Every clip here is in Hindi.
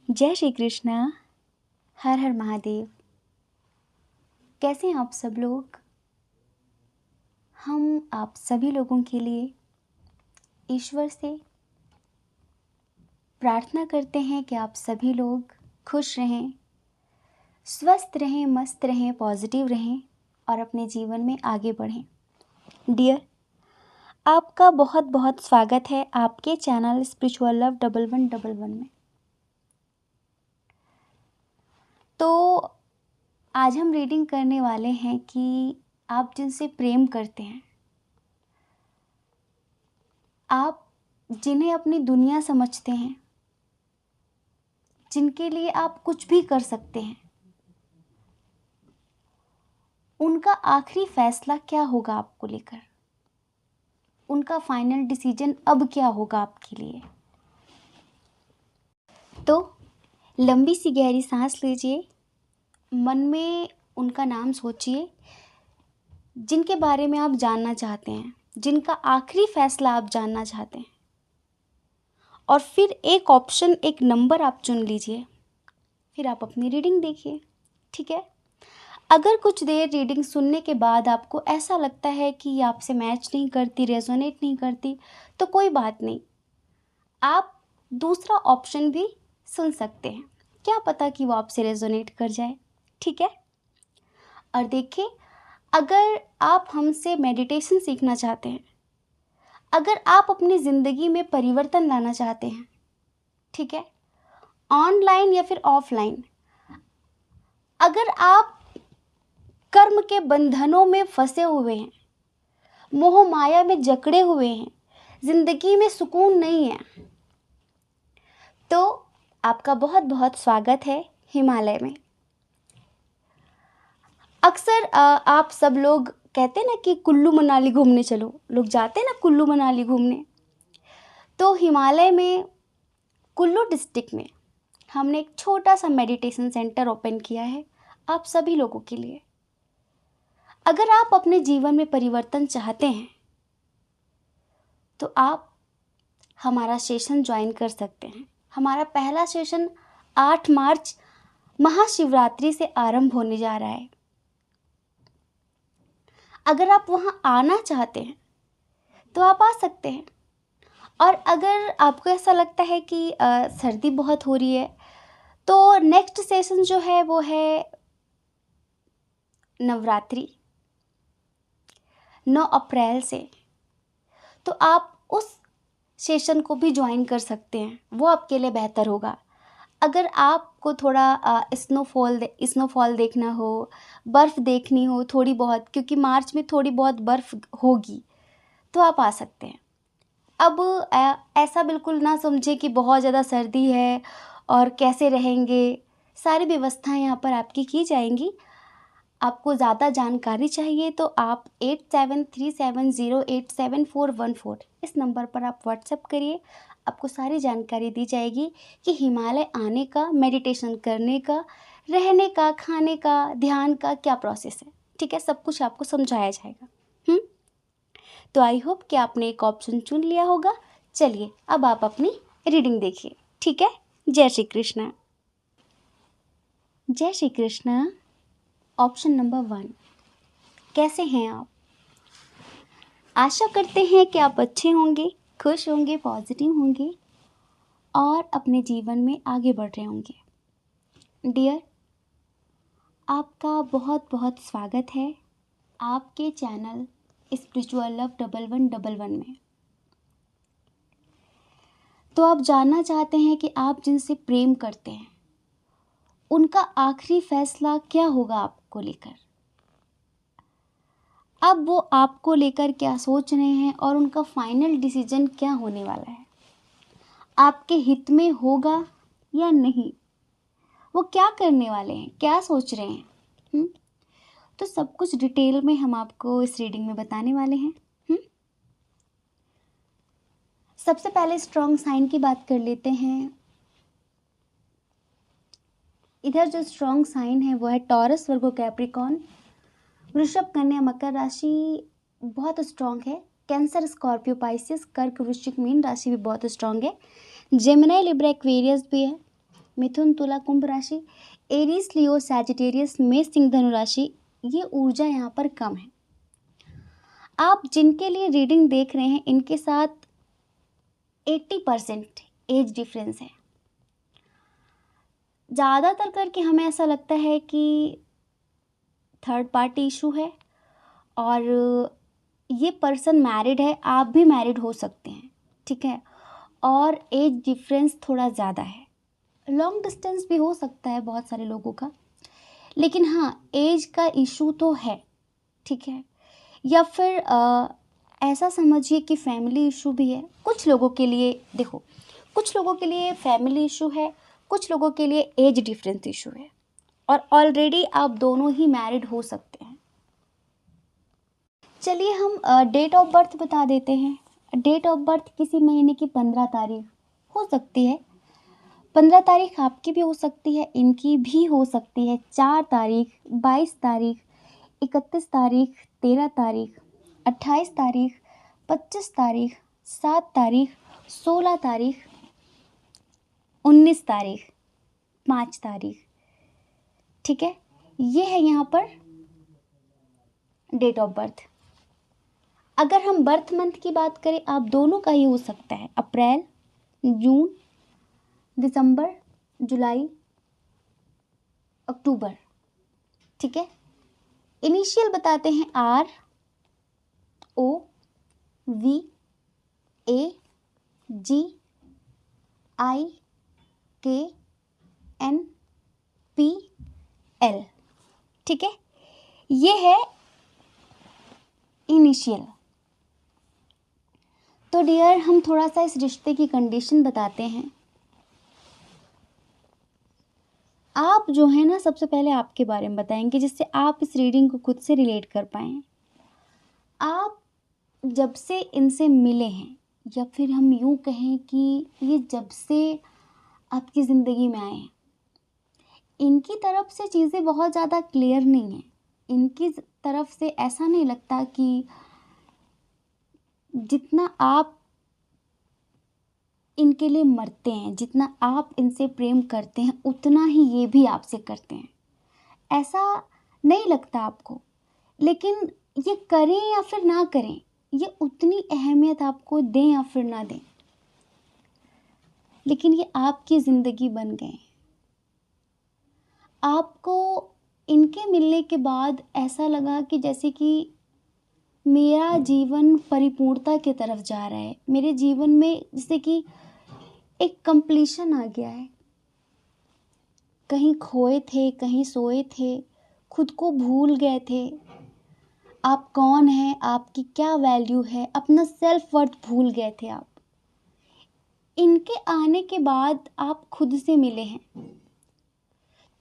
जय श्री कृष्णा। हर हर महादेव। कैसे हैं आप सब लोग? हम आप सभी लोगों के लिए ईश्वर से प्रार्थना करते हैं कि आप सभी लोग खुश रहें, स्वस्थ रहें, मस्त रहें, पॉजिटिव रहें और अपने जीवन में आगे बढ़ें। डियर, आपका बहुत बहुत स्वागत है आपके चैनल स्पिरिचुअल लव 1111 में। तो आज हम रीडिंग करने वाले हैं कि आप जिनसे प्रेम करते हैं, आप जिन्हें अपनी दुनिया समझते हैं, जिनके लिए आप कुछ भी कर सकते हैं, उनका आखिरी फैसला क्या होगा आपको लेकर? उनका फाइनल डिसीजन अब क्या होगा आपके लिए? तो लंबी सी गहरी सांस लीजिए, मन में उनका नाम सोचिए जिनके बारे में आप जानना चाहते हैं, जिनका आखिरी फैसला आप जानना चाहते हैं, और फिर एक ऑप्शन, एक नंबर आप चुन लीजिए। फिर आप अपनी रीडिंग देखिए, ठीक है? अगर कुछ देर रीडिंग सुनने के बाद आपको ऐसा लगता है कि ये आपसे मैच नहीं करती, रेजोनेट नहीं करती, तो कोई बात नहीं, आप दूसरा ऑप्शन भी सुन सकते हैं। क्या पता कि वो आपसे रेजोनेट कर जाए, ठीक है? और देखिए, अगर आप हमसे मेडिटेशन सीखना चाहते हैं, अगर आप अपनी ज़िंदगी में परिवर्तन लाना चाहते हैं, ठीक है, ऑनलाइन या फिर ऑफलाइन, अगर आप कर्म के बंधनों में फंसे हुए हैं, मोह माया में जकड़े हुए हैं, जिंदगी में सुकून नहीं है, तो आपका बहुत बहुत स्वागत है हिमालय में। अक्सर आप सब लोग कहते हैं ना कि कुल्लू मनाली घूमने चलो, लोग जाते हैं ना कुल्लू मनाली घूमने। तो हिमालय में कुल्लू डिस्ट्रिक्ट में हमने एक छोटा सा मेडिटेशन सेंटर ओपन किया है आप सभी लोगों के लिए। अगर आप अपने जीवन में परिवर्तन चाहते हैं तो आप हमारा सेशन ज्वाइन कर सकते हैं। हमारा पहला सेशन 8 मार्च महाशिवरात्रि से आरंभ होने जा रहा है। अगर आप वहां आना चाहते हैं तो आप आ सकते हैं, और अगर आपको ऐसा लगता है कि सर्दी बहुत हो रही है, तो नेक्स्ट सेशन जो है वो है नवरात्रि 9 अप्रैल से। तो आप उस सेशन को भी ज्वाइन कर सकते हैं, वो आपके लिए बेहतर होगा। अगर आपको थोड़ा स्नोफॉल देखना हो, बर्फ़ देखनी हो थोड़ी बहुत, क्योंकि मार्च में थोड़ी बहुत बर्फ़ होगी, तो आप आ सकते हैं। अब ऐसा बिल्कुल ना समझें कि बहुत ज़्यादा सर्दी है और कैसे रहेंगे, सारी व्यवस्थाएं यहाँ पर आपकी की जाएंगी। आपको ज़्यादा जानकारी चाहिए तो आप 8737087414 इस नंबर पर आप व्हाट्सएप करिए। आपको सारी जानकारी दी जाएगी कि हिमालय आने का, मेडिटेशन करने का, रहने का, खाने का, ध्यान का क्या प्रोसेस है, ठीक है? सब कुछ आपको समझाया जाएगा। तो आई होप कि आपने एक ऑप्शन चुन लिया होगा। चलिए अब आप अपनी रीडिंग देखिए, ठीक है? जय श्री कृष्णा। जय श्री कृष्णा। ऑप्शन नंबर 1, कैसे हैं आप? आशा करते हैं कि आप अच्छे होंगे, खुश होंगे, पॉजिटिव होंगे और अपने जीवन में आगे बढ़ रहे होंगे। डियर, आपका बहुत बहुत स्वागत है आपके चैनल स्पिरिचुअल लव 1111 में। तो आप जानना चाहते हैं कि आप जिनसे प्रेम करते हैं, उनका आखिरी फैसला क्या होगा आपको लेकर? अब वो आपको लेकर क्या सोच रहे हैं और उनका फाइनल डिसीजन क्या होने वाला है, आपके हित में होगा या नहीं, वो क्या करने वाले हैं, क्या सोच रहे हैं? तो सब कुछ डिटेल में हम आपको इस रीडिंग में बताने वाले हैं। सबसे पहले स्ट्रॉन्ग साइन की बात कर लेते हैं। इधर जो स्ट्रॉन्ग साइन है वो है टॉरस, वर्गो, कैप्रिकॉर्न, वृषभ, कन्या, मकर राशि बहुत स्ट्रॉन्ग है। कैंसर, स्कॉर्पियो, पाइसिस, कर्क, वृश्चिक, मीन राशि भी बहुत स्ट्रॉन्ग है। जेमिनी, लिब्रा, एक्वेरियस भी है। मिथुन, तुला, कुंभ राशि, एरीज, लियो, सैजिटेरियस, मेष, सिंह, धनु राशि, ये ऊर्जा यहाँ पर कम है। आप जिनके लिए रीडिंग देख रहे हैं इनके साथ 80% एज डिफरेंस है। ज़्यादातर करके हमें ऐसा लगता है कि थर्ड पार्टी इशू है और ये पर्सन मैरिड है, आप भी मैरिड हो सकते हैं, ठीक है। और एज डिफरेंस थोड़ा ज़्यादा है, लॉन्ग डिस्टेंस भी हो सकता है बहुत सारे लोगों का, लेकिन हाँ एज का इशू तो है, ठीक है। या फिर ऐसा समझिए कि फैमिली इशू भी है कुछ लोगों के लिए। देखो, कुछ लोगों के लिए फैमिली इशू है, कुछ लोगों के लिए एज डिफरेंस इशू है, और ऑलरेडी आप दोनों ही मैरिड हो सकते हैं। चलिए हम डेट ऑफ बर्थ बता देते हैं। डेट ऑफ बर्थ किसी महीने की 15 तारीख हो सकती है, 15 तारीख आपकी भी हो सकती है, इनकी भी हो सकती है, 4 तारीख, 22 तारीख, 31 तारीख, 13 तारीख, 28 तारीख, 25 तारीख, 7 तारीख, 16 तारीख, 19 तारीख, 5 तारीख, ठीक है। ये है यहाँ पर डेट ऑफ बर्थ। अगर हम बर्थ मंथ की बात करें, आप दोनों का ही हो सकता है, अप्रैल, जून, दिसंबर, जुलाई, अक्टूबर, ठीक है। इनिशियल बताते हैं आर, ओ, वी, ए, जी, आई, के, एन, पी, एल, ठीक है। ये है इनिशियल। तो डियर, हम थोड़ा सा इस रिश्ते की कंडीशन बताते हैं। आप जो है ना, सबसे पहले आपके बारे में बताएंगे जिससे आप इस रीडिंग को खुद से रिलेट कर पाएँ। आप जब से इनसे मिले हैं, या फिर हम यूँ कहें कि ये जब से आपकी ज़िंदगी में आए हैं, इनकी तरफ से चीज़ें बहुत ज़्यादा क्लियर नहीं हैं। इनकी तरफ से ऐसा नहीं लगता कि जितना आप इनके लिए मरते हैं, जितना आप इनसे प्रेम करते हैं, उतना ही ये भी आपसे करते हैं, ऐसा नहीं लगता आपको। लेकिन ये करें या फिर ना करें, ये उतनी अहमियत आपको दें या फिर ना दें, लेकिन ये आपकी ज़िंदगी बन गए। आपको इनके मिलने के बाद ऐसा लगा कि जैसे कि मेरा जीवन परिपूर्णता की तरफ जा रहा है, मेरे जीवन में जैसे कि एक कंप्लीशन आ गया है। कहीं खोए थे, कहीं सोए थे, खुद को भूल गए थे, आप कौन हैं, आपकी क्या वैल्यू है, अपना सेल्फ वर्थ भूल गए थे आप। इनके आने के बाद आप खुद से मिले हैं।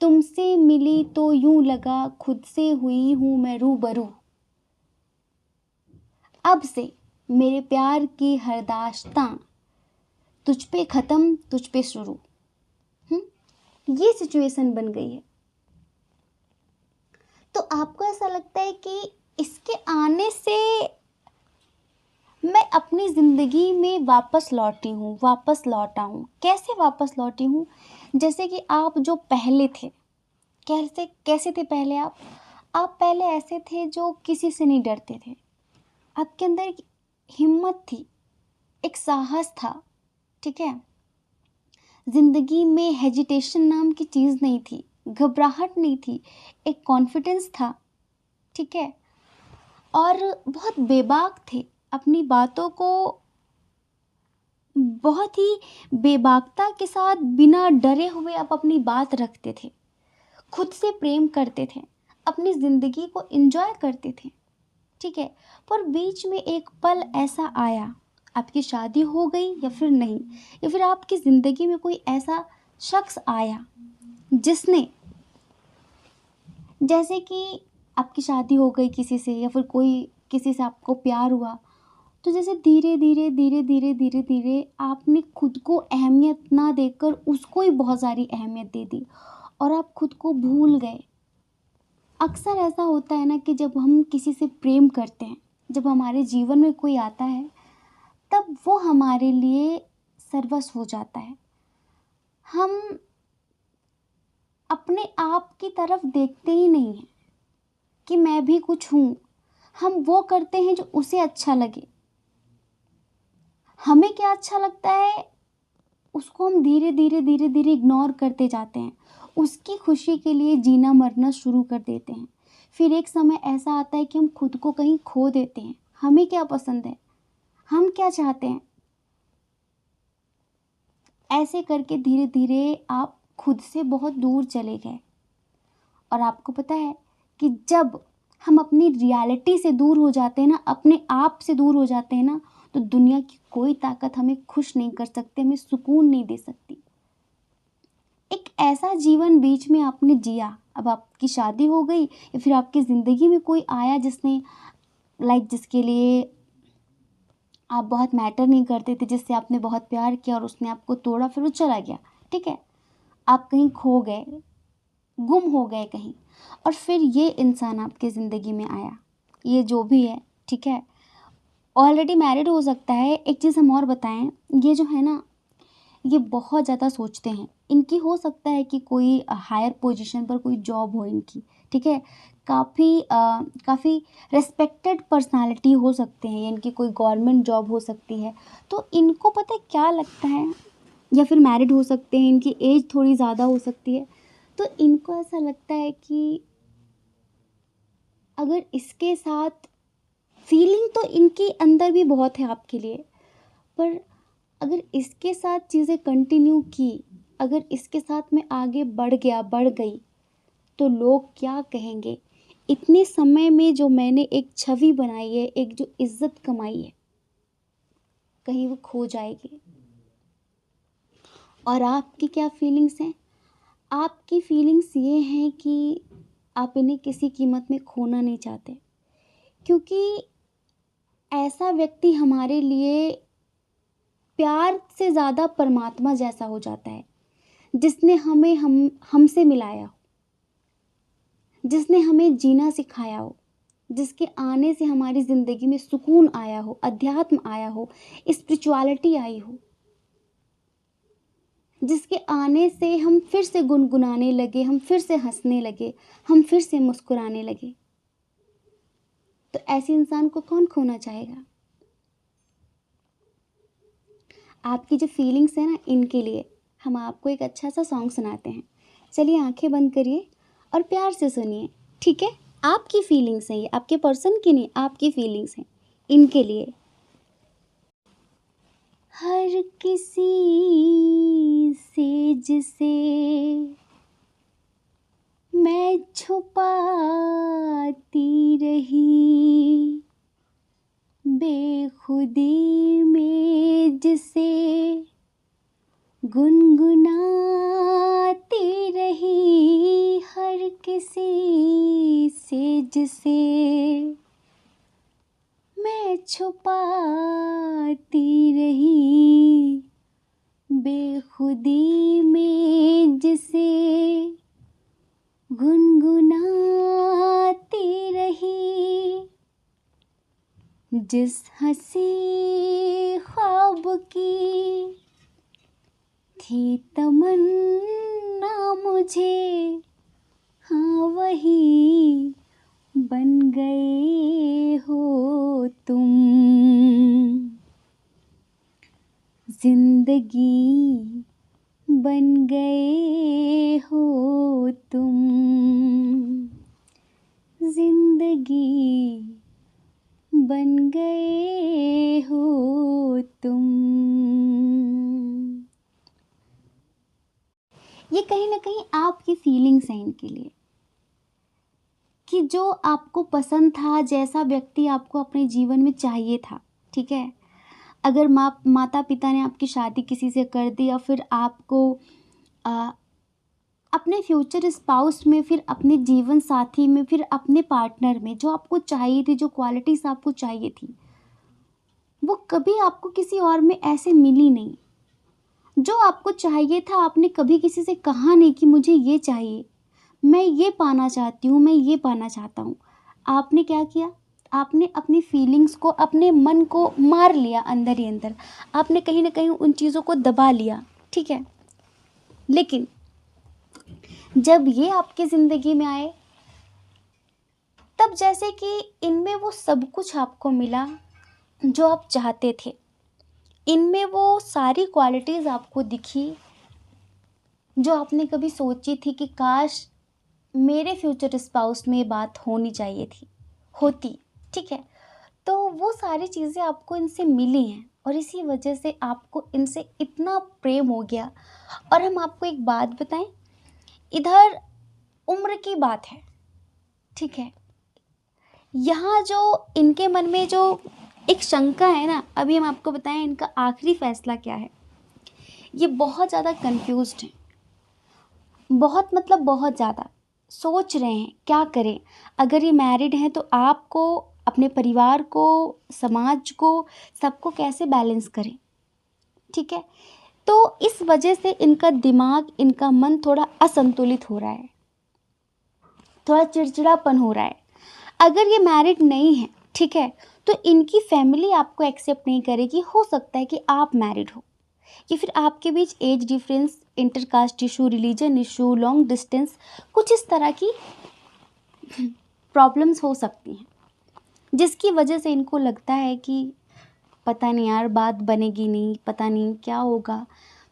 तुमसे मिली तो यूं लगा खुद से हुई हूँ मैं रूबरू। अब से मेरे प्यार की हर दास्तां तुझ पे ख़त्म, तुझ पे शुरू। ये सिचुएशन बन गई है। तो आपको ऐसा लगता है कि इसके आने से मैं अपनी ज़िंदगी में वापस लौटी हूँ, वापस लौटा हूँ। कैसे वापस लौटी हूँ? जैसे कि आप जो पहले थे, कैसे कैसे थे पहले आप पहले ऐसे थे जो किसी से नहीं डरते थे। आपके अंदर एक हिम्मत थी, एक साहस था, ठीक है। ज़िंदगी में हेजिटेशन नाम की चीज़ नहीं थी, घबराहट नहीं थी, एक कॉन्फिडेंस था, ठीक है। और बहुत बेबाक थे, अपनी बातों को बहुत ही बेबाकता के साथ बिना डरे हुए आप अपनी बात रखते थे, खुद से प्रेम करते थे, अपनी ज़िंदगी को एंजॉय करते थे, ठीक है। पर बीच में एक पल ऐसा आया, आपकी शादी हो गई या फिर नहीं, या फिर आपकी ज़िंदगी में कोई ऐसा शख्स आया जिसने, जैसे कि आपकी शादी हो गई किसी से या फिर कोई किसी से आपको प्यार हुआ, तो जैसे धीरे धीरे धीरे धीरे धीरे धीरे आपने खुद को अहमियत ना देकर उसको ही बहुत सारी अहमियत दे दी और आप खुद को भूल गए। अक्सर ऐसा होता है ना कि जब हम किसी से प्रेम करते हैं, जब हमारे जीवन में कोई आता है, तब वो हमारे लिए सर्वस्व हो जाता है। हम अपने आप की तरफ देखते ही नहीं हैं कि मैं भी कुछ हूँ। हम वो करते हैं जो उसे अच्छा लगे। हमें क्या अच्छा लगता है उसको हम धीरे धीरे इग्नोर करते जाते हैं। उसकी खुशी के लिए जीना मरना शुरू कर देते हैं। फिर एक समय ऐसा आता है कि हम खुद को कहीं खो देते हैं। हमें क्या पसंद है, हम क्या चाहते हैं, ऐसे करके धीरे धीरे आप खुद से बहुत दूर चले गए। और आपको पता है कि जब हम अपनी रियलिटी से दूर हो जाते हैं ना, अपने आप से दूर हो जाते हैं ना, तो दुनिया की कोई ताकत हमें खुश नहीं कर सकती, हमें सुकून नहीं दे सकती। एक ऐसा जीवन बीच में आपने जिया, अब आपकी शादी हो गई या फिर आपकी ज़िंदगी में कोई आया जिसने जिसके लिए आप बहुत मैटर नहीं करते थे, जिससे आपने बहुत प्यार किया और उसने आपको तोड़ा, फिर वो चला गया। ठीक है, आप कहीं खो गए, गुम हो गए कहीं, और फिर ये इंसान आपकी ज़िंदगी में आया, ये जो भी है, ठीक है, ऑलरेडी मैरिड हो सकता है। एक चीज़ हम और बताएं, ये जो है ना, ये बहुत ज़्यादा सोचते हैं। इनकी हो सकता है कि कोई हायर पोजीशन पर कोई जॉब हो इनकी, ठीक है, काफ़ी रिस्पेक्टेड पर्सनालिटी हो सकते हैं, इनकी कोई गवर्नमेंट जॉब हो सकती है। तो इनको पता है क्या लगता है, या फिर मैरिड हो सकते हैं, इनकी एज थोड़ी ज़्यादा हो सकती है, तो इनको ऐसा लगता है कि अगर इसके साथ फीलिंग तो इनके अंदर भी बहुत है आपके लिए, पर अगर इसके साथ चीज़ें कंटिन्यू की, अगर इसके साथ मैं आगे बढ़ गई, तो लोग क्या कहेंगे। इतने समय में जो मैंने एक छवि बनाई है, एक जो इज्जत कमाई है, कहीं वो खो जाएगी। और आपकी क्या फीलिंग्स हैं? आपकी फीलिंग्स ये हैं कि आप इन्हें किसी कीमत में खोना नहीं चाहते, क्योंकि ऐसा व्यक्ति हमारे लिए प्यार से ज़्यादा परमात्मा जैसा हो जाता है, जिसने हमें हमसे मिलाया हो, जिसने हमें जीना सिखाया हो, जिसके आने से हमारी ज़िंदगी में सुकून आया हो, अध्यात्म आया हो, स्पिरिचुअलिटी आई हो, जिसके आने से हम फिर से गुनगुनाने लगे, हम फिर से हंसने लगे, हम फिर से मुस्कुराने लगे। तो ऐसे इंसान को कौन खोना चाहेगा? आपकी जो फीलिंग्स है ना, इनके लिए हम आपको एक अच्छा सा सॉन्ग सुनाते हैं। चलिए आंखें बंद करिए और प्यार से सुनिए, ठीक है? आपकी फीलिंग्स हैं ये, आपके पर्सन की नहीं, आपकी फीलिंग्स हैं, इनके लिए। हर किसी से जिसे मैं छुपाती रही, बेखुदी में जिसे गुनगुनाती रही, हर किसी से जिसे मैं छुपाती रही, बेखुदी में जिसे गुनगुनाती रही, जिस हंसी ख्वाब की थी तमन्ना मुझे, हाँ वही बन गए हो तुम, जिंदगी बन गए हो तुम, जिंदगी बन गए हो तुम। ये कहीं ना कहीं आपकी फीलिंग्स हैं इनके लिए, कि जो आपको पसंद था, जैसा व्यक्ति आपको अपने जीवन में चाहिए था, ठीक है, अगर माता पिता ने आपकी शादी किसी से कर दी, या फिर आपको अपने फ्यूचर स्पाउस में, फिर अपने जीवन साथी में, फिर अपने पार्टनर में जो आपको चाहिए थी, जो क्वालिटीज़ आपको चाहिए थी, वो कभी आपको किसी और में ऐसे मिली नहीं। जो आपको चाहिए था, आपने कभी किसी से कहा नहीं कि मुझे ये चाहिए, मैं ये पाना चाहती हूँ, मैं ये पाना चाहता हूँ। आपने क्या किया? आपने अपनी फीलिंग्स को, अपने मन को मार लिया अंदर ही अंदर। आपने कहीं ना कहीं उन चीज़ों को दबा लिया, ठीक है। लेकिन जब ये आपकी ज़िंदगी में आए, तब जैसे कि इनमें वो सब कुछ आपको मिला जो आप चाहते थे। इनमें वो सारी क्वालिटीज़ आपको दिखी जो आपने कभी सोची थी कि काश मेरे फ्यूचर स्पाउस में ये बात होनी चाहिए थी, होती, ठीक है? तो वो सारी चीज़ें आपको इनसे मिली हैं और इसी वजह से आपको इनसे इतना प्रेम हो गया। और हम आपको एक बात बताएं, इधर उम्र की बात है, ठीक है? यहाँ जो इनके मन में जो एक शंका है ना, अभी हम आपको बताएं इनका आखिरी फैसला क्या है। ये बहुत ज़्यादा कंफ्यूज्ड हैं, बहुत मतलब बहुत ज़्यादा सोच रहे हैं क्या करें। अगर ये मैरिड हैं तो आपको, अपने परिवार को, समाज को, सबको कैसे बैलेंस करें, ठीक है? तो इस वजह से इनका दिमाग, इनका मन थोड़ा असंतुलित हो रहा है, थोड़ा चिड़चिड़ापन हो रहा है। अगर ये मैरिड नहीं है, ठीक है, तो इनकी फैमिली आपको एक्सेप्ट नहीं करेगी। हो सकता है कि आप मैरिड हो, या फिर आपके बीच age difference, intercaste issue, religion issue, long distance, कुछ इस तरह की प्रॉब्लम्स हो सकती हैं, जिसकी वजह से इनको लगता है कि पता नहीं यार बात बनेगी नहीं, पता नहीं क्या होगा।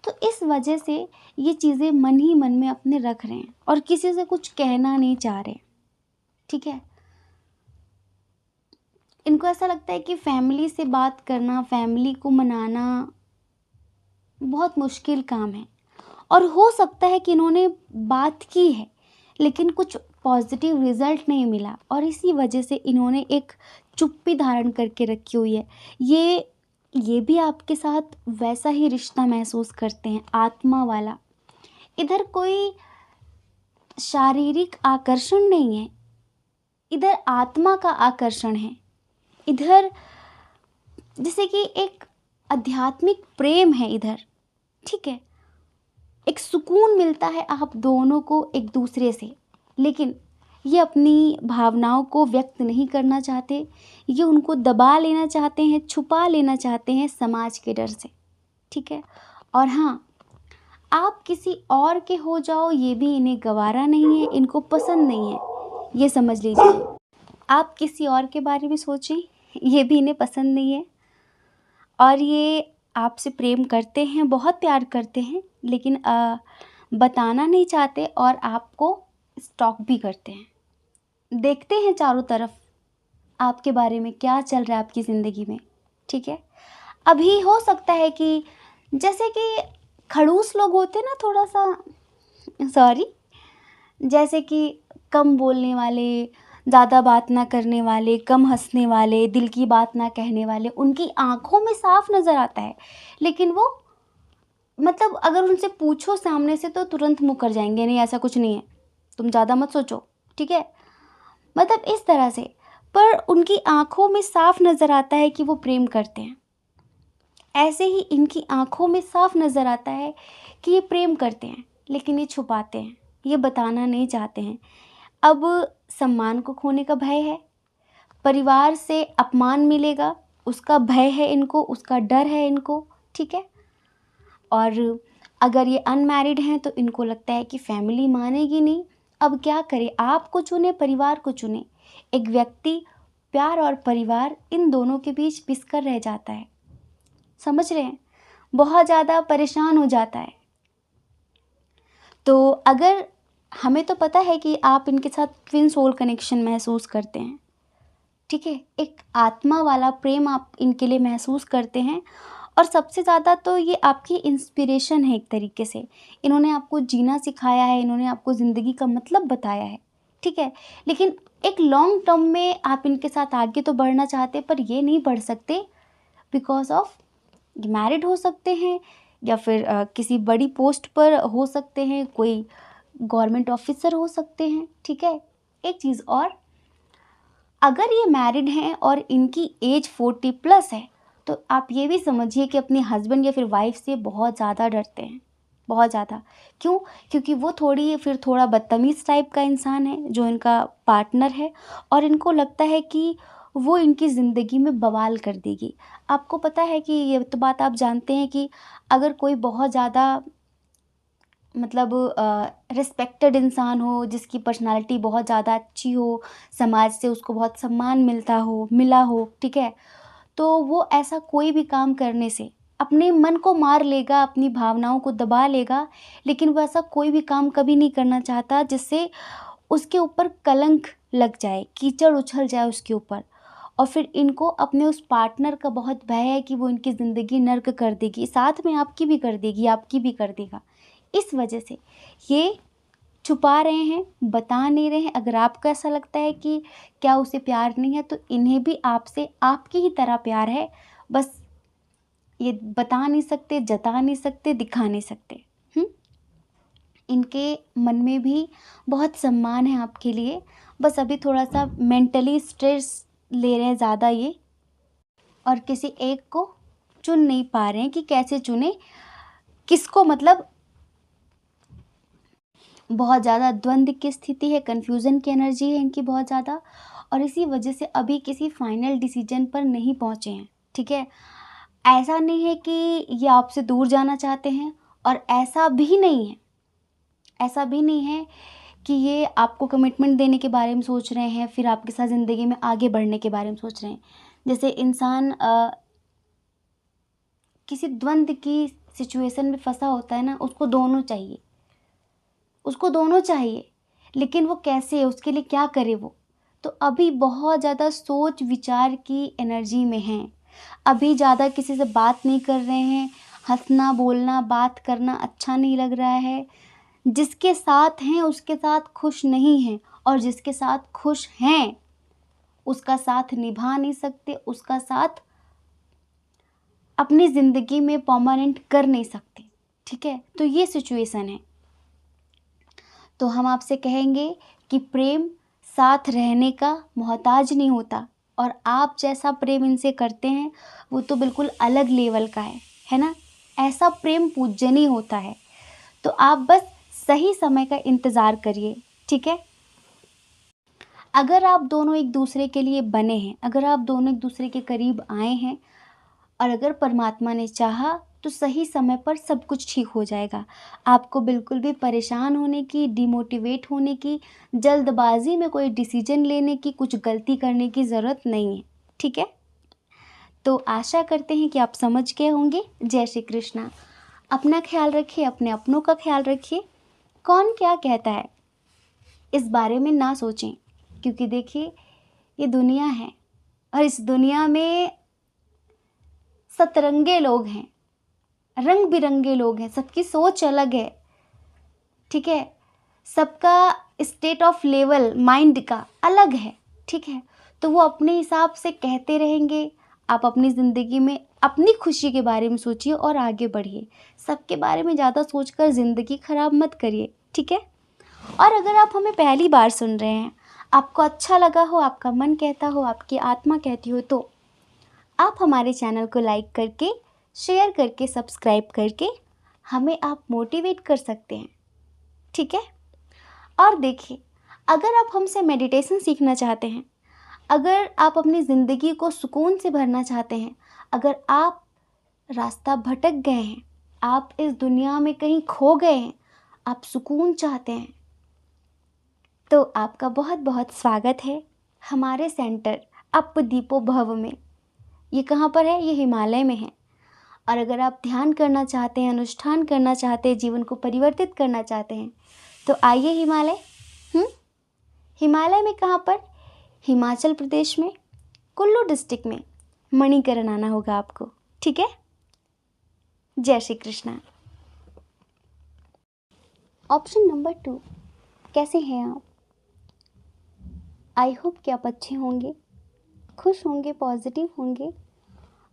तो इस वजह से ये चीज़ें मन ही मन में अपने रख रहे हैं और किसी से कुछ कहना नहीं चाह रहे, ठीक है? इनको ऐसा लगता है कि फैमिली से बात करना, फैमिली को मनाना बहुत मुश्किल काम है। और हो सकता है कि इन्होंने बात की है लेकिन कुछ पॉजिटिव रिजल्ट नहीं मिला और इसी वजह से इन्होंने एक चुप्पी धारण करके रखी हुई है। ये भी आपके साथ वैसा ही रिश्ता महसूस करते हैं, आत्मा वाला। इधर कोई शारीरिक आकर्षण नहीं है, इधर आत्मा का आकर्षण है। इधर जैसे कि एक आध्यात्मिक प्रेम है इधर, ठीक है? एक सुकून मिलता है आप दोनों को एक दूसरे से, लेकिन ये अपनी भावनाओं को व्यक्त नहीं करना चाहते। ये उनको दबा लेना चाहते हैं, छुपा लेना चाहते हैं समाज के डर से, ठीक है? और हाँ, आप किसी और के हो जाओ ये भी इन्हें गवारा नहीं है, इनको पसंद नहीं है, ये समझ लीजिए। आप किसी और के बारे में सोचें, ये भी इन्हें पसंद नहीं है। और ये आपसे प्रेम करते हैं, बहुत प्यार करते हैं, लेकिन बताना नहीं चाहते और आपको स्टॉक भी करते हैं। देखते हैं चारों तरफ आपके बारे में क्या चल रहा है आपकी ज़िंदगी में, ठीक है? अभी हो सकता है कि जैसे कि खड़ूस लोग होते हैं ना, थोड़ा सा, सॉरी, जैसे कि कम बोलने वाले, ज़्यादा बात ना करने वाले, कम हँसने वाले, दिल की बात ना कहने वाले, उनकी आँखों में साफ नज़र आता है, लेकिन वो मतलब अगर उनसे पूछो सामने से तो तुरंत मुँह कर जाएँगे, नहीं ऐसा कुछ नहीं है, तुम ज़्यादा मत सोचो, ठीक है? मतलब इस तरह से, पर उनकी आँखों में साफ नज़र आता है कि वो प्रेम करते हैं। ऐसे ही इनकी आँखों में साफ नज़र आता है कि ये प्रेम करते हैं, लेकिन ये छुपाते हैं, ये बताना नहीं चाहते हैं। अब सम्मान को खोने का भय है, परिवार से अपमान मिलेगा उसका भय है इनको, उसका डर है इनको, ठीक है? और अगर ये अनमैरिड हैं तो इनको लगता है कि फैमिली मानेगी नहीं। अब क्या करें, आपको चुने, परिवार को चुने। एक व्यक्ति प्यार और परिवार इन दोनों के बीच पिस कर रह जाता है, समझ रहे हैं? बहुत ज़्यादा परेशान हो जाता है। तो अगर हमें तो पता है कि आप इनके साथ ट्विन सोल कनेक्शन महसूस करते हैं, ठीक है? एक आत्मा वाला प्रेम आप इनके लिए महसूस करते हैं और सबसे ज़्यादा तो ये आपकी इंस्पिरेशन है एक तरीके से। इन्होंने आपको जीना सिखाया है, इन्होंने आपको ज़िंदगी का मतलब बताया है, ठीक है? लेकिन एक लॉन्ग टर्म में आप इनके साथ आगे तो बढ़ना चाहते, पर ये नहीं बढ़ सकते बिकॉज़ ऑफ मैरिड हो सकते हैं या फिर किसी बड़ी पोस्ट पर हो सकते हैं, कोई गवर्नमेंट ऑफिसर हो सकते हैं, ठीक है? एक चीज़ और, अगर ये मैरिड हैं और इनकी एज 40 प्लस है, तो आप ये भी समझिए कि अपने हस्बैंड या फिर वाइफ से बहुत ज़्यादा डरते हैं, बहुत ज़्यादा। क्यों? क्योंकि वो थोड़ा बदतमीज़ टाइप का इंसान है जो इनका पार्टनर है और इनको लगता है कि वो इनकी ज़िंदगी में बवाल कर देगी। आपको पता है कि ये तो बात आप जानते हैं कि अगर कोई बहुत ज़्यादा मतलब रिस्पेक्टेड इंसान हो, जिसकी पर्सनालिटी बहुत ज़्यादा अच्छी हो, समाज से उसको बहुत सम्मान मिला हो, ठीक है? तो वो ऐसा कोई भी काम करने से अपने मन को मार लेगा, अपनी भावनाओं को दबा लेगा, लेकिन वो ऐसा कोई भी काम कभी नहीं करना चाहता जिससे उसके ऊपर कलंक लग जाए, कीचड़ उछल जाए उसके ऊपर। और फिर इनको अपने उस पार्टनर का बहुत भय है कि वो इनकी ज़िंदगी नर्क कर देगी, साथ में आपकी भी कर देगी, आपकी भी कर देगा। इस वजह से ये छुपा रहे हैं, बता नहीं रहे हैं। अगर आपको ऐसा लगता है कि क्या उसे प्यार नहीं है, तो इन्हें भी आपसे आपकी ही तरह प्यार है, बस ये बता नहीं सकते, जता नहीं सकते, दिखा नहीं सकते। हुँ? इनके मन में भी बहुत सम्मान है आपके लिए, बस अभी थोड़ा-सा मेंटली स्ट्रेस ले रहे हैं ज़्यादा ये, और किसी एक को चुन नहीं पा रहे हैं कि कैसे चुनें, किसको मतलब बहुत ज़्यादा द्वंद्व की स्थिति है, कन्फ्यूज़न की एनर्जी है इनकी बहुत ज़्यादा, और इसी वजह से अभी किसी फाइनल डिसीजन पर नहीं पहुँचे हैं, ठीक है? ऐसा नहीं है कि ये आपसे दूर जाना चाहते हैं, और ऐसा भी नहीं है कि ये आपको कमिटमेंट देने के बारे में सोच रहे हैं, फिर आपके साथ ज़िंदगी में आगे बढ़ने के बारे में सोच रहे हैं। जैसे इंसान किसी द्वंद्व की सिचुएशन में फँसा होता है ना, उसको दोनों चाहिए, लेकिन वो कैसे, उसके लिए क्या करे वो? तो अभी बहुत ज़्यादा सोच विचार की एनर्जी में हैं। अभी ज़्यादा किसी से बात नहीं कर रहे हैं, हँसना, बोलना, बात करना अच्छा नहीं लग रहा है। जिसके साथ हैं उसके साथ खुश नहीं हैं, और जिसके साथ खुश हैं उसका साथ निभा नहीं सकते, उसका साथ अपनी ज़िंदगी में परमानेंट कर नहीं सकते, ठीक है? तो ये सिचुएशन है। तो हम आपसे कहेंगे कि प्रेम साथ रहने का मोहताज नहीं होता, और आप जैसा प्रेम इनसे करते हैं वो तो बिल्कुल अलग लेवल का है ना? ऐसा प्रेम पूजनीय होता है। तो आप बस सही समय का इंतज़ार करिए, ठीक है? अगर आप दोनों एक दूसरे के लिए बने हैं, अगर आप दोनों एक दूसरे के करीब आए हैं, और अगर परमात्मा ने चाहा तो सही समय पर सब कुछ ठीक हो जाएगा। आपको बिल्कुल भी परेशान होने की, डिमोटिवेट होने की, जल्दबाज़ी में कोई डिसीजन लेने की, कुछ गलती करने की ज़रूरत नहीं है, ठीक है? तो आशा करते हैं कि आप समझ गए होंगे। जय श्री कृष्णा। अपना ख्याल रखिए, अपने अपनों का ख्याल रखिए। कौन क्या कहता है इस बारे में ना सोचें, क्योंकि देखिए ये दुनिया है, और इस दुनिया में सतरंगे लोग हैं, रंग बिरंगे लोग हैं, सबकी सोच अलग है, ठीक है? सबका स्टेट ऑफ लेवल माइंड का अलग है, ठीक है? तो वो अपने हिसाब से कहते रहेंगे। आप अपनी ज़िंदगी में अपनी खुशी के बारे में सोचिए और आगे बढ़िए। सबके बारे में ज़्यादा सोचकर ज़िंदगी खराब मत करिए, ठीक है? और अगर आप हमें पहली बार सुन रहे हैं, आपको अच्छा लगा हो, आपका मन कहता हो, आपकी आत्मा कहती हो, तो आप हमारे चैनल को लाइक करके, शेयर करके, सब्सक्राइब करके हमें आप मोटिवेट कर सकते हैं, ठीक है? और देखिए, अगर आप हमसे मेडिटेशन सीखना चाहते हैं, अगर आप अपनी ज़िंदगी को सुकून से भरना चाहते हैं, अगर आप रास्ता भटक गए हैं, आप इस दुनिया में कहीं खो गए हैं, आप सुकून चाहते हैं, तो आपका बहुत बहुत स्वागत है हमारे सेंटर अपदीपो भव में। ये कहाँ पर है? ये हिमालय में है। और अगर आप ध्यान करना चाहते हैं, अनुष्ठान करना चाहते हैं, जीवन को परिवर्तित करना चाहते हैं, तो आइए हिमालय। हिमालय में कहाँ पर? हिमाचल प्रदेश में कुल्लू डिस्ट्रिक्ट में मणिकरण आना होगा आपको, ठीक है? जय श्री कृष्णा। ऑप्शन नंबर 2, कैसे हैं आप? आई होप कि आप अच्छे होंगे, खुश होंगे, पॉजिटिव होंगे,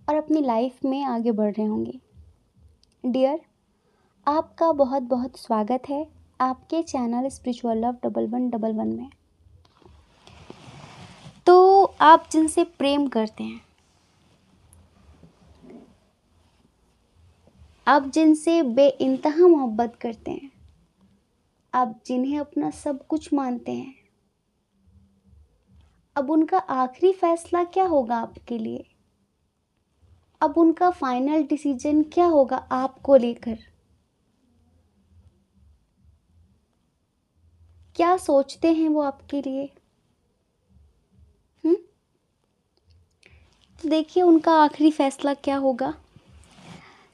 और अपनी लाइफ में आगे बढ़ रहे होंगे। डियर, आपका बहुत बहुत स्वागत है आपके चैनल स्पिरिचुअल लव 1111 में। तो आप जिनसे प्रेम करते हैं, आप जिनसे बेइंतहा मोहब्बत करते हैं, आप जिन्हें अपना सब कुछ मानते हैं, अब उनका आखिरी फैसला क्या होगा आपके लिए? अब उनका फाइनल डिसीजन क्या होगा आपको लेकर? क्या सोचते हैं वो आपके लिए? तो देखिए उनका आखिरी फैसला क्या होगा।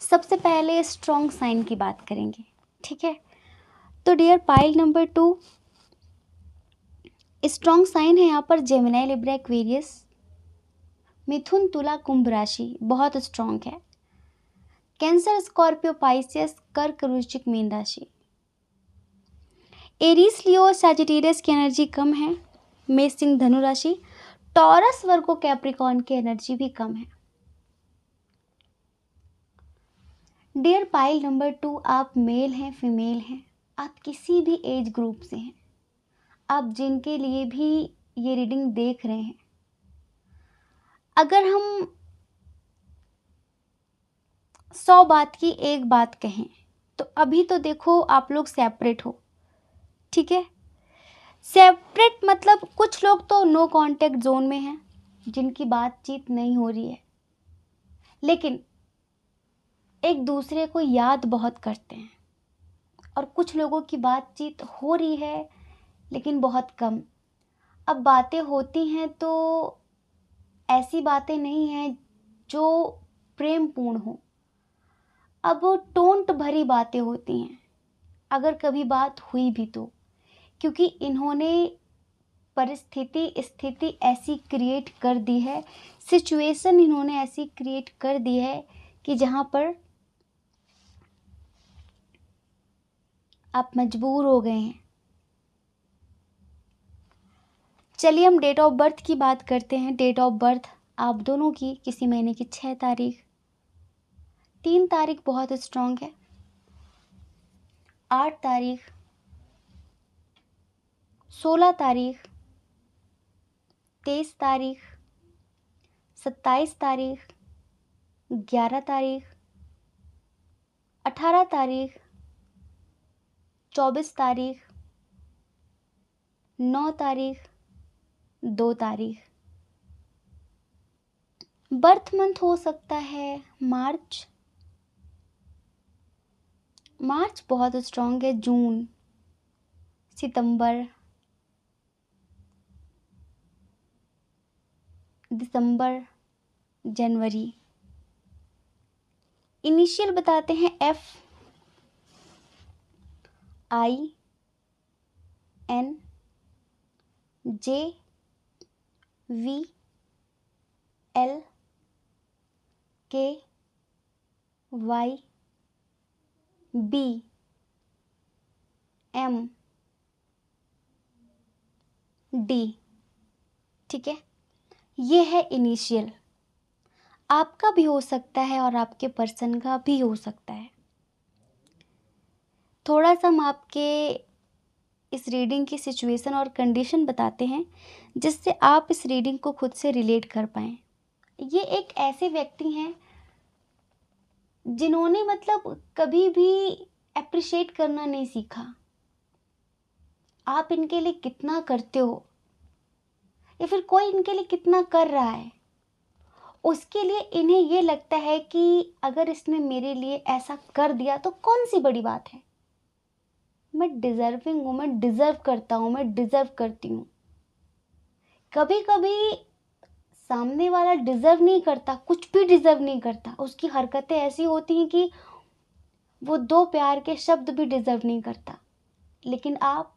सबसे पहले स्ट्रॉन्ग साइन की बात करेंगे, ठीक है। तो डियर पाइल नंबर 2, स्ट्रॉन्ग साइन है यहाँ पर जेमिनी, लिब्रा, एक्वेरियस, मिथुन, तुला, कुंभ राशि बहुत स्ट्रॉन्ग है। कैंसर, स्कॉर्पियो, पाइसियस, कर्क, वृश्चिक, मीन राशि। एरीज, लियो, सैजिटेरियस की एनर्जी कम है। मेष, सिंह, धनु राशि। टॉरस, वर्गो, कैप्रिकॉर्न की एनर्जी भी कम है। डियर पाइल नंबर 2, आप मेल हैं, फीमेल हैं, आप किसी भी एज ग्रुप से हैं, आप जिनके लिए भी ये रीडिंग देख रहे हैं, अगर हम 100 बात की एक बात कहें तो अभी तो देखो आप लोग सेपरेट हो, ठीक है। सेपरेट मतलब कुछ लोग तो नो कांटेक्ट जोन में हैं, जिनकी बातचीत नहीं हो रही है, लेकिन एक दूसरे को याद बहुत करते हैं। और कुछ लोगों की बातचीत हो रही है लेकिन बहुत कम। अब बातें होती हैं तो ऐसी बातें नहीं हैं जो प्रेमपूर्ण हो, अब टोंट भरी बातें होती हैं अगर कभी बात हुई भी तो, क्योंकि इन्होंने स्थिति ऐसी क्रिएट कर दी है, सिचुएशन इन्होंने ऐसी क्रिएट कर दी है कि जहाँ पर आप मजबूर हो गए हैं। चलिए हम डेट ऑफ बर्थ की बात करते हैं। डेट ऑफ बर्थ आप दोनों की किसी महीने की 6 तारीख, 3 तारीख बहुत स्ट्रांग है, 8 तारीख, 16 तारीख, 23 तारीख, 27 तारीख, 11 तारीख, 18 तारीख, 24 तारीख, 9 तारीख, 2 तारीख। बर्थ मंथ हो सकता है मार्च, मार्च बहुत स्ट्रांग है, जून, सितंबर, दिसंबर, जनवरी। इनिशियल बताते हैं F, I, N, J, V, L, K, Y, B, M, D, ठीक है। ये है इनिशियल, आपका भी हो सकता है और आपके पर्सन का भी हो सकता है। थोड़ा सा हम आपके इस रीडिंग की सिचुएशन और कंडीशन बताते हैं जिससे आप इस रीडिंग को खुद से रिलेट कर पाएँ। ये एक ऐसे व्यक्ति हैं जिन्होंने मतलब कभी भी अप्रिशिएट करना नहीं सीखा। आप इनके लिए कितना करते हो या फिर कोई इनके लिए कितना कर रहा है, उसके लिए इन्हें ये लगता है कि अगर इसने मेरे लिए ऐसा कर दिया तो कौन सी बड़ी बात है, मैं डिजर्विंग हूँ, मैं डिजर्व करता हूँ, मैं डिजर्व करती हूँ। कभी कभी सामने वाला डिजर्व नहीं करता, कुछ भी डिजर्व नहीं करता, उसकी हरकतें ऐसी होती हैं कि वो 2 प्यार के शब्द भी डिजर्व नहीं करता, लेकिन आप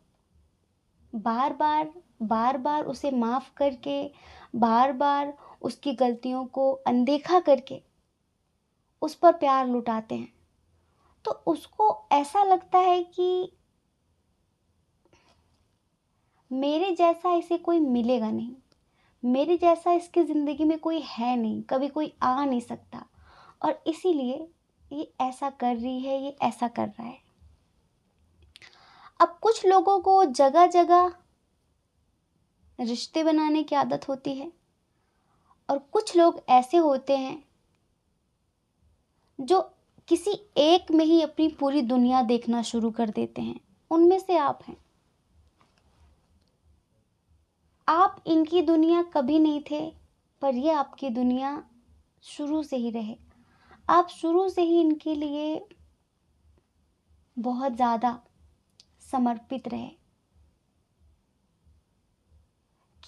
बार बार उसे माफ़ करके, बार बार उसकी गलतियों को अनदेखा करके उस पर प्यार लुटाते हैं, तो उसको ऐसा लगता है कि मेरे जैसा इसे कोई मिलेगा नहीं, मेरे जैसा इसकी ज़िंदगी में कोई है नहीं, कभी कोई आ नहीं सकता, और इसीलिए ये ऐसा कर रही है, ये ऐसा कर रहा है। अब कुछ लोगों को जगह जगह रिश्ते बनाने की आदत होती है और कुछ लोग ऐसे होते हैं जो किसी एक में ही अपनी पूरी दुनिया देखना शुरू कर देते हैं। उनमें से आप हैं। आप इनकी दुनिया कभी नहीं थे, पर ये आपकी दुनिया शुरू से ही रहे। आप शुरू से ही इनके लिए बहुत ज़्यादा समर्पित रहे।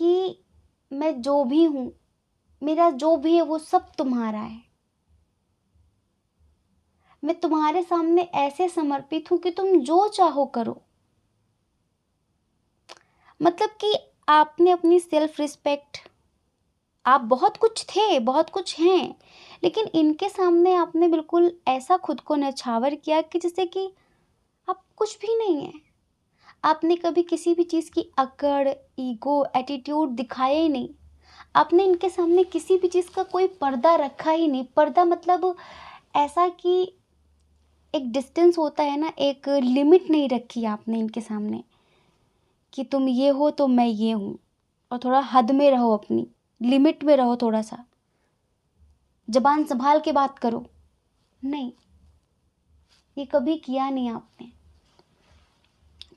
कि मैं जो भी हूँ, मेरा जो भी है वो सब तुम्हारा है, मैं तुम्हारे सामने ऐसे समर्पित हूँ कि तुम जो चाहो करो। मतलब कि आपने अपनी सेल्फ रिस्पेक्ट, आप बहुत कुछ थे, बहुत कुछ हैं, लेकिन इनके सामने आपने बिल्कुल ऐसा खुद को न्यौछावर किया कि जैसे कि आप कुछ भी नहीं है। आपने कभी किसी भी चीज़ की अकड़, ईगो, एटीट्यूड दिखाया ही नहीं। आपने इनके सामने किसी भी चीज़ का कोई पर्दा रखा ही नहीं। पर्दा मतलब ऐसा कि एक डिस्टेंस होता है ना, एक लिमिट नहीं रखी आपने इनके सामने कि तुम ये हो तो मैं ये हूँ, और थोड़ा हद में रहो, अपनी लिमिट में रहो, थोड़ा सा ज़बान संभाल के बात करो। नहीं, ये कभी किया नहीं आपने,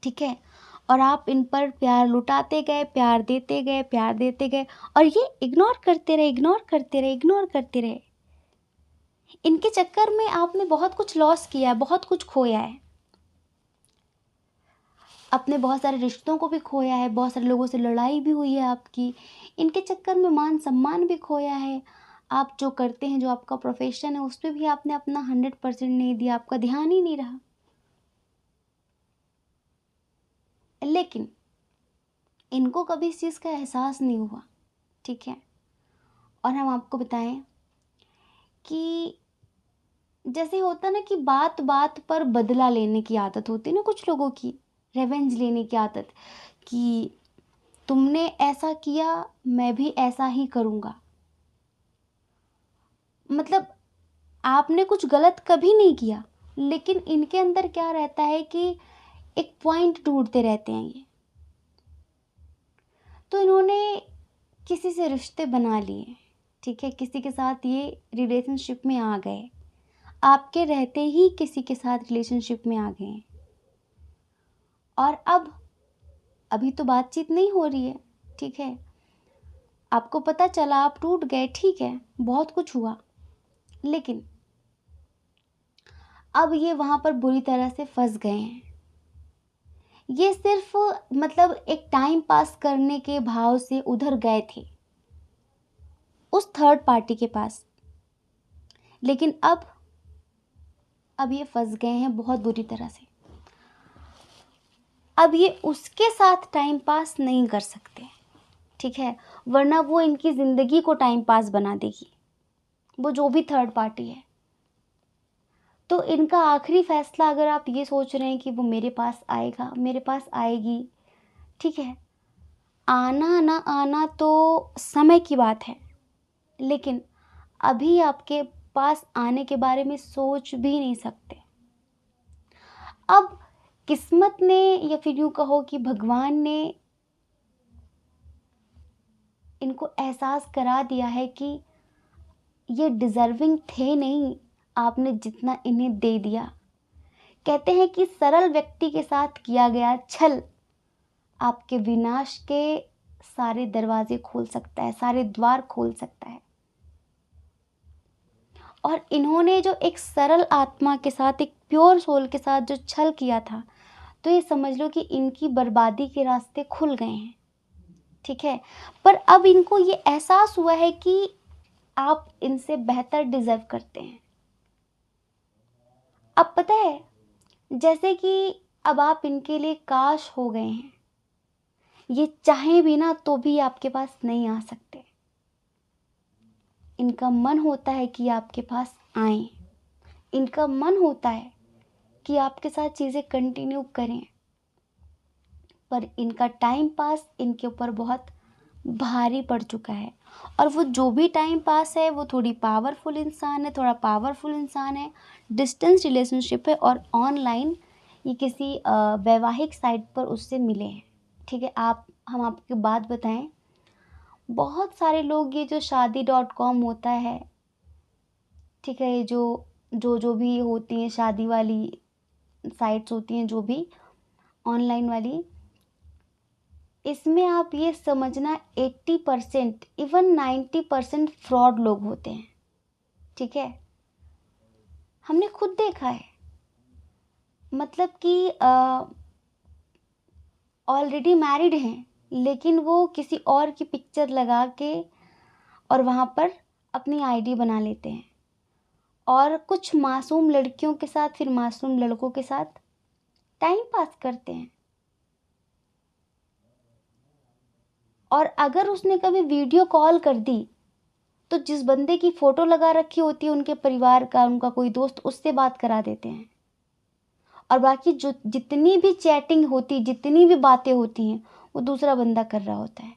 ठीक है। और आप इन पर प्यार लुटाते गए, प्यार देते गए, प्यार देते गए, और ये इग्नोर करते रहे, इग्नोर करते रहे, इग्नोर करते रहे। इनके चक्कर में आपने बहुत कुछ लॉस किया है, बहुत कुछ खोया है। अपने बहुत सारे रिश्तों को भी खोया है, बहुत सारे लोगों से लड़ाई भी हुई है आपकी। इनके चक्कर में मान सम्मान भी खोया है। आप जो करते हैं, जो आपका प्रोफेशन है, उस पर भी आपने अपना 100% नहीं दिया, आपका ध्यान ही नहीं रहा। लेकिन इनको कभी इस चीज़ का एहसास नहीं हुआ, ठीक है। और हम आपको बताएं कि जैसे होता ना कि बात बात पर बदला लेने की आदत होती है ना कुछ लोगों की, रिवेंज लेने की आदत, कि तुमने ऐसा किया, मैं भी ऐसा ही करूँगा। मतलब आपने कुछ गलत कभी नहीं किया, लेकिन इनके अंदर क्या रहता है कि एक पॉइंट ढूंढते रहते हैं ये। तो इन्होंने किसी से रिश्ते बना लिए, ठीक है, किसी के साथ ये रिलेशनशिप में आ गए, आपके रहते ही किसी के साथ रिलेशनशिप में आ गए, और अब अभी तो बातचीत नहीं हो रही है, ठीक है। आपको पता चला, आप टूट गए, ठीक है, बहुत कुछ हुआ, लेकिन अब ये वहां पर बुरी तरह से फंस गए हैं। ये सिर्फ मतलब एक टाइम पास करने के भाव से उधर गए थे उस थर्ड पार्टी के पास, लेकिन अब ये फंस गए हैं बहुत बुरी तरह से। अब ये उसके साथ टाइम पास नहीं कर सकते, ठीक है, वरना वो इनकी ज़िंदगी को टाइम पास बना देगी, वो जो भी थर्ड पार्टी है। तो इनका आखिरी फैसला, अगर आप ये सोच रहे हैं कि वो मेरे पास आएगा, मेरे पास आएगी, ठीक है, आना ना आना तो समय की बात है, लेकिन अभी आपके पास आने के बारे में सोच भी नहीं सकते। अब किस्मत ने, या फिर यूँ कहो कि भगवान ने इनको एहसास करा दिया है कि ये डिज़र्विंग थे नहीं, आपने जितना इन्हें दे दिया। कहते हैं कि सरल व्यक्ति के साथ किया गया छल आपके विनाश के सारे दरवाजे खोल सकता है, सारे द्वार खोल सकता है। और इन्होंने जो एक सरल आत्मा के साथ, एक प्योर सोल के साथ जो छल किया था, तो ये समझ लो कि इनकी बर्बादी के रास्ते खुल गए हैं, ठीक है। पर अब इनको ये एहसास हुआ है कि आप इनसे बेहतर डिजर्व करते हैं। अब पता है, जैसे कि अब आप इनके लिए काश हो गए हैं, ये चाहें भी ना तो भी आपके पास नहीं आ सकते। इनका मन होता है कि आपके पास आए, इनका मन होता है कि आपके साथ चीज़ें कंटिन्यू करें, पर इनका टाइम पास इनके ऊपर बहुत भारी पड़ चुका है। और वो जो भी टाइम पास है, वो थोड़ी पावरफुल इंसान है, थोड़ा पावरफुल इंसान है, डिस्टेंस रिलेशनशिप है, और ऑनलाइन ये किसी वैवाहिक साइट पर उससे मिले हैं, ठीक है। हम आपकी बात बताएं, बहुत सारे लोग ये जो शादी.com होता है, ठीक है, ये जो भी होती हैं शादी वाली साइट्स होती हैं, जो भी ऑनलाइन वाली, इसमें आप ये समझना 80% इवन 90% फ्रॉड लोग होते हैं, ठीक है। हमने खुद देखा है, मतलब कि ऑलरेडी मैरिड हैं, लेकिन वो किसी और की पिक्चर लगा के और वहाँ पर अपनी आईडी बना लेते हैं और कुछ मासूम लड़कियों के साथ फिर मासूम लड़कों के साथ टाइम पास करते हैं। और अगर उसने कभी वीडियो कॉल कर दी तो जिस बंदे की फ़ोटो लगा रखी होती है उनके परिवार का, उनका कोई दोस्त, उससे बात करा देते हैं। और बाकी जो जितनी भी चैटिंग होती, जितनी भी बातें होती हैं, वो दूसरा बंदा कर रहा होता है।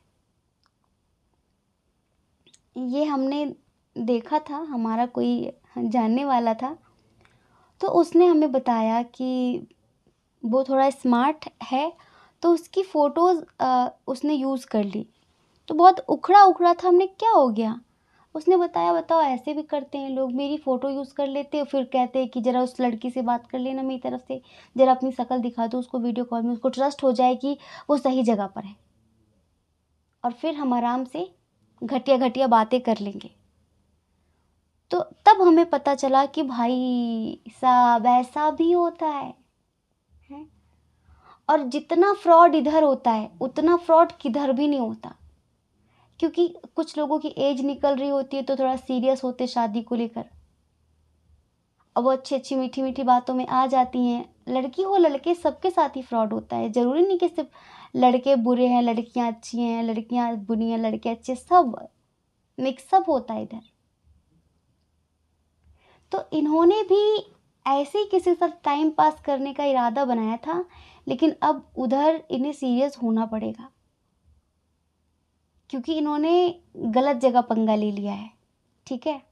ये हमने देखा था, हमारा कोई जानने वाला था, तो उसने हमें बताया कि वो थोड़ा स्मार्ट है, तो उसकी फ़ोटोज़ उसने यूज़ कर ली। तो बहुत उखड़ा-उखड़ा था, हमने क्या हो गया? उसने बताया, बताओ ऐसे भी करते हैं लोग, मेरी फ़ोटो यूज़ कर लेते हैं, फिर कहते हैं कि ज़रा उस लड़की से बात कर लेना मेरी तरफ से, ज़रा अपनी शक्ल दिखा दो उसको वीडियो कॉल में, उसको ट्रस्ट हो जाए कि वो सही जगह पर है। और फिर हम आराम से घटिया-घटिया बातें कर लेंगे। तो तब हमें पता चला कि भाई साहब ऐसा भी होता है, हैं? और जितना फ्रॉड इधर होता है, उतना फ्रॉड किधर भी नहीं होता। क्योंकि कुछ लोगों की एज निकल रही होती है तो थोड़ा सीरियस होते शादी को लेकर। अब वो अच्छी-अच्छी, मीठी-मीठी बातों में आ जाती हैं। लड़की हो लड़के सबके साथ ही फ्रॉड होता है। ज़रूरी नहीं कि सिर्फ़ लड़के बुरे हैं, लड़कियाँ अच्छी हैं, लड़कियाँ बुरी हैं, लड़के अच्छे, सब मिक्सअप होता है इधर। तो इन्होंने भी ऐसे ही किसी के साथ टाइम पास करने का इरादा बनाया था, लेकिन अब उधर इन्हें सीरियस होना पड़ेगा। क्योंकि इन्होंने गलत जगह पंगा ले लिया है, ठीक है?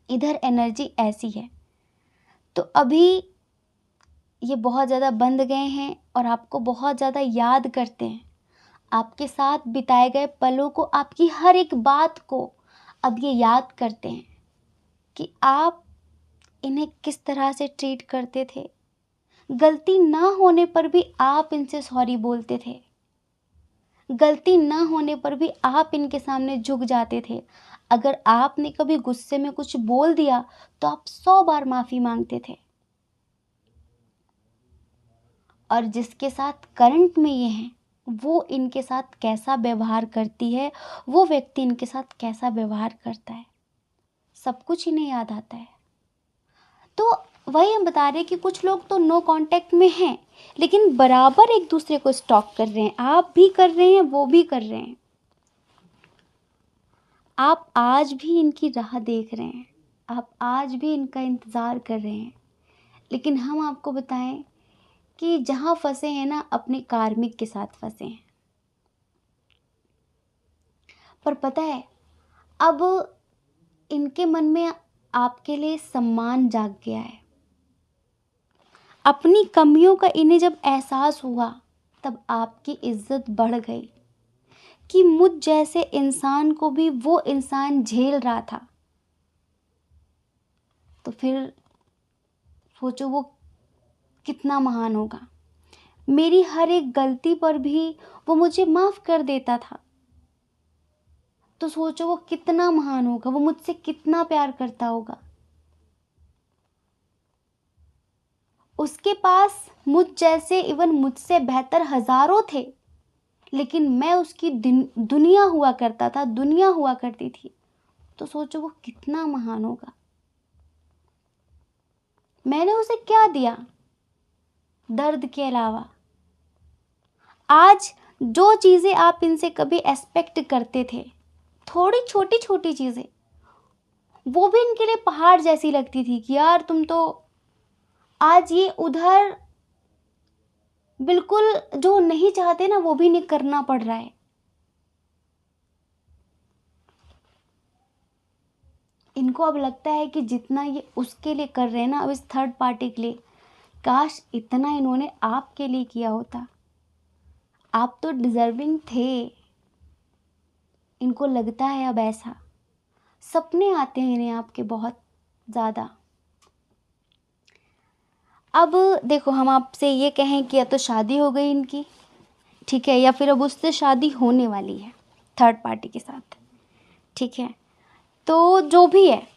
इधर एनर्जी ऐसी है। तो अभी ये बहुत ज़्यादा बंध गए हैं और आपको बहुत ज़्यादा याद करते हैं। आपके साथ बिताए गए पलों को, आपकी हर एक बात को अब ये याद करते हैं कि आप इन्हें किस तरह से ट्रीट करते थे। गलती ना होने पर भी आप इनसे सॉरी बोलते थे। गलती ना होने पर भी आप इनके सामने झुक जाते थे। अगर आपने कभी गुस्से में कुछ बोल दिया तो आप 100 बार माफ़ी मांगते थे। और जिसके साथ करंट में ये हैं, वो इनके साथ कैसा व्यवहार करती है, वो व्यक्ति इनके साथ कैसा व्यवहार करता है, सब कुछ इन्हें याद आता है। तो वही हम बता रहे हैं कि कुछ लोग तो नो कांटेक्ट में हैं, लेकिन बराबर एक दूसरे को स्टॉक कर रहे हैं। आप भी कर रहे हैं, वो भी कर रहे हैं। आप आज भी इनकी राह देख रहे हैं, आप आज भी इनका इंतज़ार कर रहे हैं। लेकिन हम आपको बताएं कि जहाँ फंसे हैं ना, अपने कार्मिक के साथ फंसे हैं। पर पता है, अब इनके मन में आपके लिए सम्मान जाग गया है। अपनी कमियों का इन्हें जब एहसास हुआ, तब आपकी इज्जत बढ़ गई कि मुझ जैसे इंसान को भी वो इंसान झेल रहा था। तो फिर सोचो वो कितना महान होगा। मेरी हर एक गलती पर भी वो मुझे माफ़ कर देता था। तो सोचो वो कितना महान होगा, वो मुझसे कितना प्यार करता होगा। उसके पास मुझ जैसे, इवन मुझसे बेहतर हज़ारों थे, लेकिन मैं उसकी दुनिया हुआ करता था, दुनिया हुआ करती थी। तो सोचो वो कितना महान होगा। मैंने उसे क्या दिया दर्द के अलावा? आज जो चीज़ें आप इनसे कभी एक्सपेक्ट करते थे, थोड़ी छोटी छोटी चीज़ें, वो भी इनके लिए पहाड़ जैसी लगती थी कि यार तुम तो, आज ये उधर बिल्कुल जो नहीं चाहते ना, वो भी नहीं करना पड़ रहा है। इनको अब लगता है कि जितना ये उसके लिए कर रहे हैं ना, अब इस थर्ड पार्टी के लिए, काश इतना इन्होंने आपके लिए किया होता। आप तो डिजर्विंग थे। इनको लगता है अब ऐसा, सपने आते हैं इन्हें आपके बहुत ज़्यादा। अब देखो, हम आपसे ये कहें कि या तो शादी हो गई इनकी, ठीक है, या फिर अब उससे शादी होने वाली है थर्ड पार्टी के साथ, ठीक है, तो जो भी है,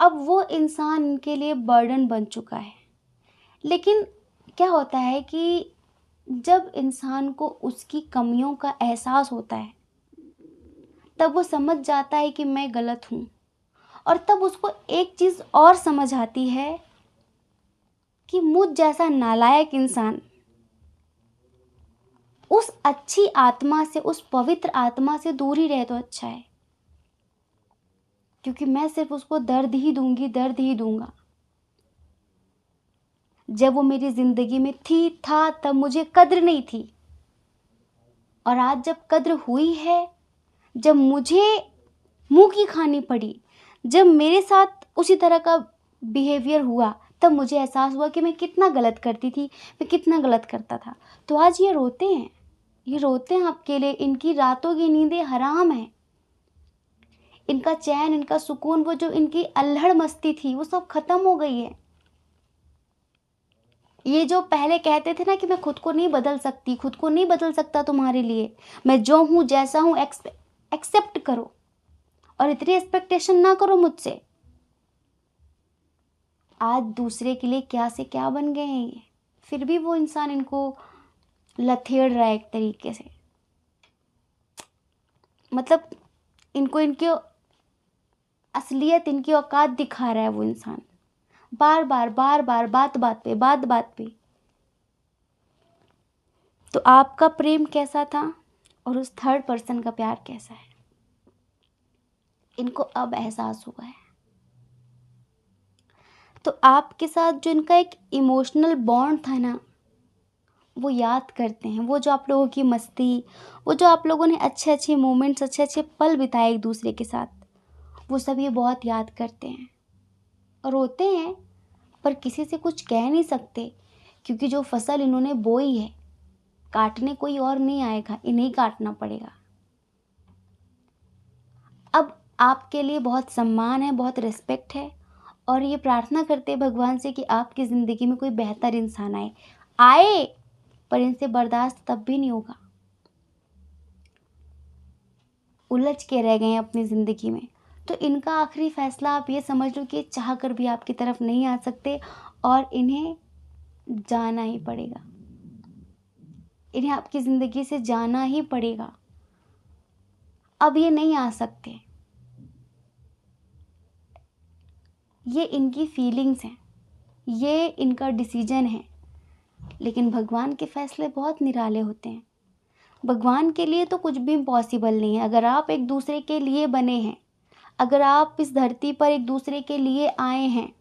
अब वो इंसान इनके लिए बर्डन बन चुका है। लेकिन क्या होता है कि जब इंसान को उसकी कमियों का एहसास होता है, तब वो समझ जाता है कि मैं गलत हूँ। और तब उसको एक चीज़ और समझ आती है कि मुझ जैसा नालायक इंसान उस अच्छी आत्मा से, उस पवित्र आत्मा से दूर ही रहे तो अच्छा है, क्योंकि मैं सिर्फ उसको दर्द ही दूंगी, दर्द ही दूंगा। जब वो मेरी जिंदगी में था तब मुझे कद्र नहीं थी, और आज जब कद्र हुई है, जब मुझे मुंह की खानी पड़ी, जब मेरे साथ उसी तरह का बिहेवियर हुआ, तब मुझे एहसास हुआ कि मैं कितना गलत करती थी, मैं कितना गलत करता था। तो आज ये रोते हैं, ये रोते हैं आपके लिए। इनकी रातों की नींदें हराम है, इनका चैन, इनका सुकून, वो जो इनकी अल्हड़ मस्ती थी वो सब खत्म हो गई है। ये जो पहले कहते थे ना कि मैं खुद को नहीं बदल सकती, खुद को नहीं बदल सकता तुम्हारे लिए, मैं जो हूँ जैसा हूँ एक्सेप्ट करो और इतनी एक्सपेक्टेशन ना करो मुझसे। आज दूसरे के लिए क्या से क्या बन गए हैं ये, फिर भी वो इंसान इनको लथेड़ रहा है एक तरीके से। मतलब इनको इनकी असलियत, इनकी औकात दिखा रहा है वो इंसान, बार बार बार बार, बात बात पे, बात बात पे। तो आपका प्रेम कैसा था और उस थर्ड पर्सन का प्यार कैसा है, इनको अब एहसास हुआ है। तो आपके साथ जो इनका एक इमोशनल बॉन्ड था ना, वो याद करते हैं। वो जो आप लोगों की मस्ती, वो जो आप लोगों ने अच्छे अच्छे मोमेंट्स, अच्छे अच्छे पल बिताए एक दूसरे के साथ, वो सब ये बहुत याद करते हैं और रोते हैं, पर किसी से कुछ कह नहीं सकते, क्योंकि जो फसल इन्होंने बोई है, काटने कोई और नहीं आएगा, इन्हें काटना पड़ेगा। अब आपके लिए बहुत सम्मान है, बहुत रिस्पेक्ट है, और ये प्रार्थना करते हैं भगवान से कि आपकी ज़िंदगी में कोई बेहतर इंसान आए, पर इनसे बर्दाश्त तब भी नहीं होगा। उलझ के रह गए हैं अपनी ज़िंदगी में, तो इनका आखिरी फैसला आप ये समझ लो कि चाह कर भी आपकी तरफ नहीं आ सकते, और इन्हें जाना ही पड़ेगा, इन्हें आपकी ज़िंदगी से जाना ही पड़ेगा। अब ये नहीं आ सकते, ये इनकी फीलिंग्स हैं, ये इनका डिसीजन है। लेकिन भगवान के फैसले बहुत निराले होते हैं। भगवान के लिए तो कुछ भी इम्पॉसिबल नहीं है। अगर आप एक दूसरे के लिए बने हैं, अगर आप इस धरती पर एक दूसरे के लिए आए हैं,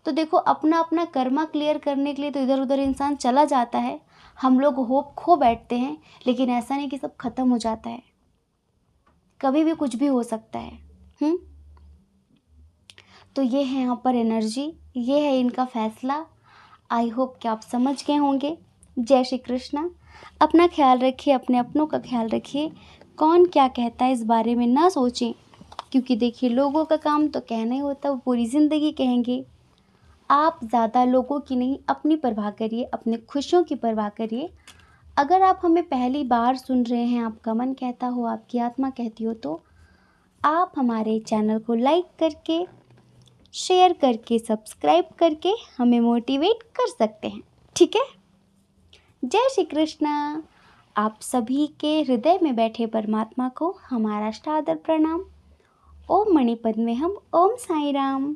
तो देखो अपना अपना कर्मा क्लियर करने के लिए तो इधर उधर इंसान चला जाता है। हम लोग होप खो बैठते हैं, लेकिन ऐसा नहीं कि सब खत्म हो जाता है, कभी भी कुछ भी हो सकता है। तो ये है यहाँ पर एनर्जी, ये है इनका फैसला। आई होप कि आप समझ गए होंगे। जय श्री कृष्णा। अपना ख्याल रखिए, अपने अपनों का ख्याल रखिए। कौन क्या कहता है इस बारे में ना सोचें, क्योंकि देखिए लोगों का काम तो कहना ही होता है, वो पूरी ज़िंदगी कहेंगे। आप ज़्यादा लोगों की नहीं, अपनी परवाह करिए, अपने खुशियों की परवाह करिए। अगर आप हमें पहली बार सुन रहे हैं, आपका मन कहता हो, आपकी आत्मा कहती हो, तो आप हमारे चैनल को लाइक करके, शेयर करके, सब्सक्राइब करके हमें मोटिवेट कर सकते हैं, ठीक है। जय श्री कृष्णा। आप सभी के हृदय में बैठे परमात्मा को हमारा सादर प्रणाम। ओम मणिपद में हम, ओम साई राम।